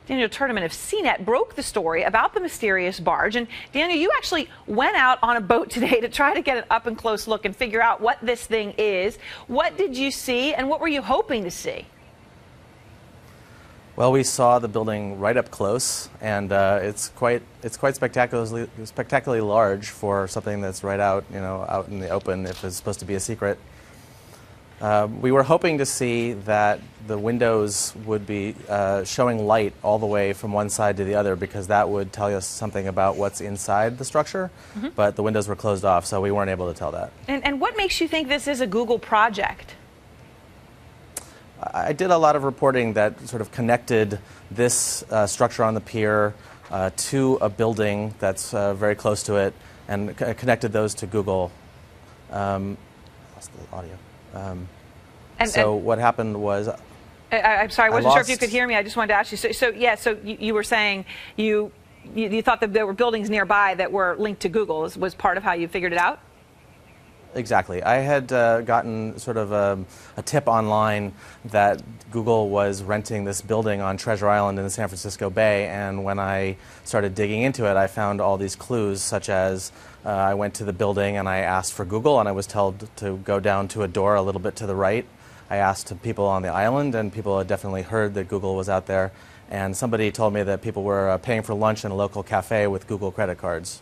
Daniel Turnerman of CNET broke the story about the mysterious barge. And Daniel, you actually went out on a boat today to try to get an up and close look and figure out what this thing is. What did you see and what were you hoping to see? Well, we saw the building right up close, and it's quite spectacularly large for something that's right out, out in the open if it's supposed to be a secret. We were hoping to see that the windows would be showing light all the way from one side to the other, because that would tell us something about what's inside the structure. But the windows were closed off, so we weren't able to tell that. And what makes you think this is a Google project? I did a lot of reporting that sort of connected this structure on the pier to a building that's very close to it, and connected those to Google. Lost the audio. So what happened was, I'm sorry, I wasn't sure if you could hear me. I just wanted to ask you. So you were saying you thought that there were buildings nearby that were linked to Google. Was part of how you figured it out? Exactly. I had gotten sort of a tip online that Google was renting this building on Treasure Island in the San Francisco Bay, and when I started digging into it, I found all these clues, such as I went to the building and I asked for Google, and I was told to go down to a door a little bit to the right. I asked people on the island, and people had definitely heard that Google was out there, and somebody told me that people were paying for lunch in a local cafe with Google credit cards.